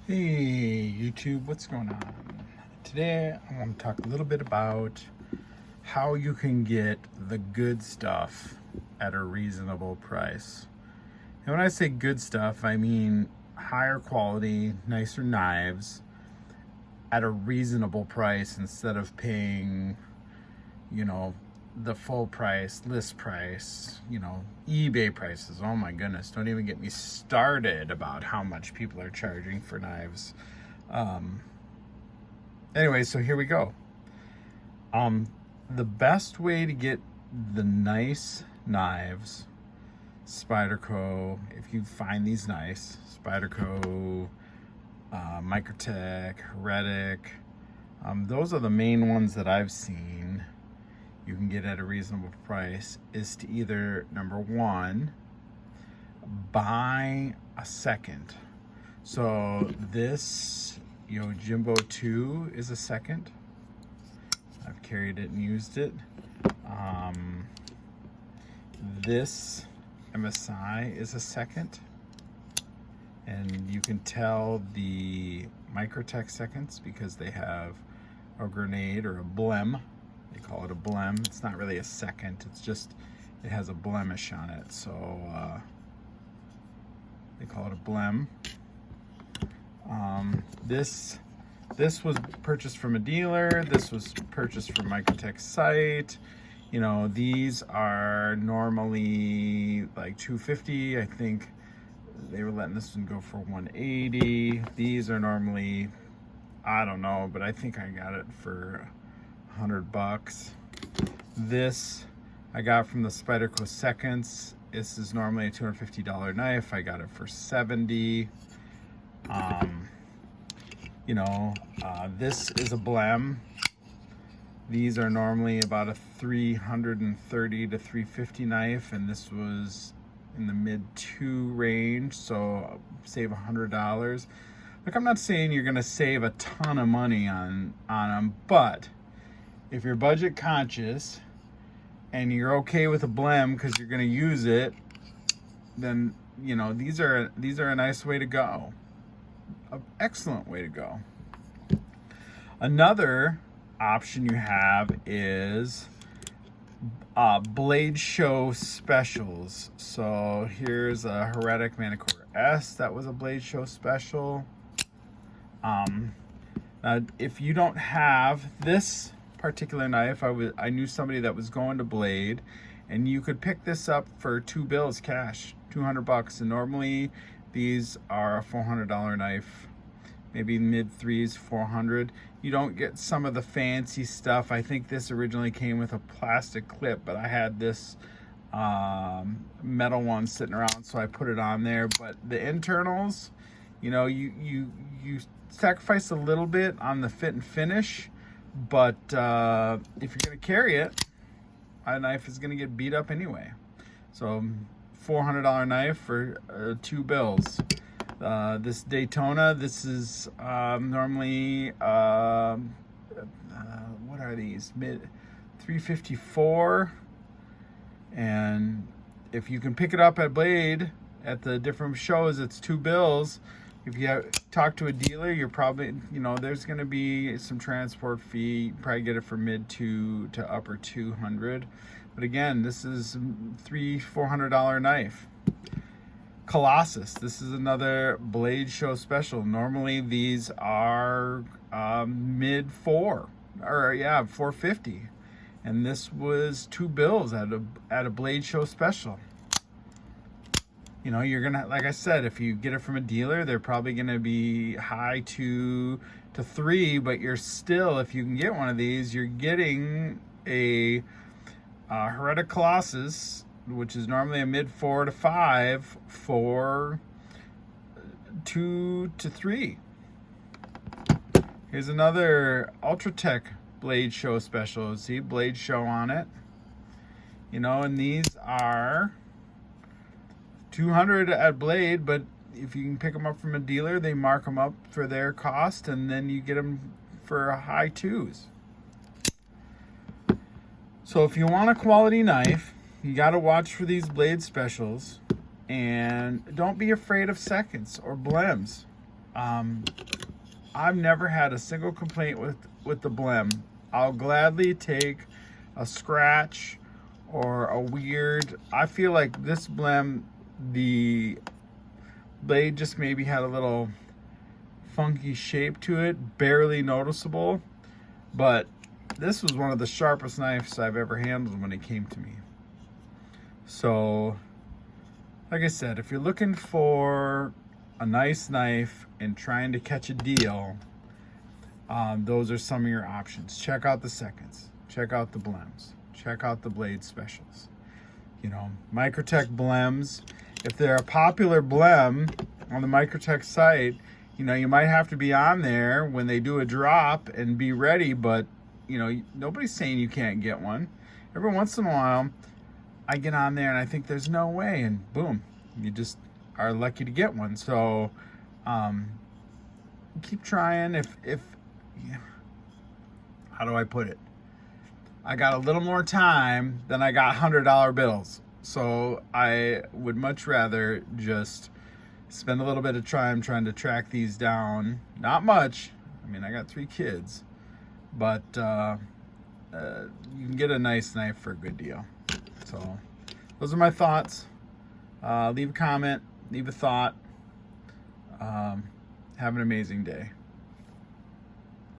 Hey YouTube, what's going on? Today I want to talk a little bit about how you can get the good stuff at a reasonable price. And when I say good stuff, I mean higher quality, nicer knives at a reasonable price instead of paying, the full price, list price, eBay prices. Oh my goodness, don't even get me started about how much people are charging for knives. Anyway, so here we go. The best way to get the nice knives, Spyderco, if you find these nice, Spyderco, Microtech, Heretic, those are the main ones that I've seen you can get at a reasonable price, is to either, number one, buy a second. So this, Jimbo 2 is a second. I've carried it and used it. This MSI is a second. And you can tell the Microtech seconds because they have a grenade or a blem. They call it a blem. It's not really a second. It's just, it has a blemish on it. So they call it a blem. This was purchased from a dealer. This was purchased from Microtech site. These are normally like $250. I think they were letting this one go for $180. These are normally, I don't know, but I think I got it for $100. This I got from the Spyderco Seconds. This is normally a $250 knife. I got it for $70. This is a blem. These are normally about a $330 to $350 knife, and this was in the mid-2 range, so save $100. Look, I'm not saying you're gonna save a ton of money on them, but if you're budget conscious and you're okay with a blem because you're gonna use it, then these are a nice way to go, an excellent way to go. Another option you have is blade show specials. So here's a Heretic Manicore S that was a blade show special. Now if you don't have this particular knife, I knew somebody that was going to Blade, and you could pick this up for $2 cash, $200, and normally these are a $400 knife, maybe mid-3s, $400. You don't get some of the fancy stuff. I think this originally came with a plastic clip, but I had this metal one sitting around, so I put it on there. But the internals, you sacrifice a little bit on the fit and finish, but if you're going to carry it, a knife is going to get beat up anyway. So $400 knife for $2. This Daytona, this is normally what are these, mid 354, and if you can pick it up at Blade at the different shows, it's $2. If you talk to a dealer, you're probably, there's going to be some transport fee. You probably get it for mid-2 to upper 200. But again, this is $400 knife. Colossus, this is another Blade Show special. Normally these are mid-4, or yeah, $450. And this was $2 at a Blade Show special. You're gonna, like I said, if you get it from a dealer, they're probably gonna be high 2 to 3, but you're still, if you can get one of these, you're getting a Heretic Colossus, which is normally a mid-4 to 5, for 2 to 3. Here's another Ultratech Blade Show special. See, Blade Show on it. And these are $200 at Blade, but if you can pick them up from a dealer, they mark them up for their cost, and then you get them for high 2s. So if you want a quality knife, you got to watch for these Blade specials, and don't be afraid of seconds or blems. I've never had a single complaint with the blem. I'll gladly take a scratch or a weird. I feel like this blem, the blade just maybe had a little funky shape to it, barely noticeable, but this was one of the sharpest knives I've ever handled when it came to me. So, like I said, if you're looking for a nice knife and trying to catch a deal, those are some of your options. Check out the seconds, check out the blems, check out the blade specials. You know, Microtech blems. If they're a popular blem on the Microtech site, you know, you might have to be on there when they do a drop and be ready, but you know, nobody's saying you can't get one. Every once in a while, I get on there and I think there's no way, and boom, you just are lucky to get one. So keep trying. If yeah, how do I put it? I got a little more time than I got $100 bills. So I would much rather just spend a little bit of time trying to track these down. Not much. I mean, I got 3 kids, but you can get a nice knife for a good deal. So those are my thoughts. Leave a comment, leave a thought. Have an amazing day.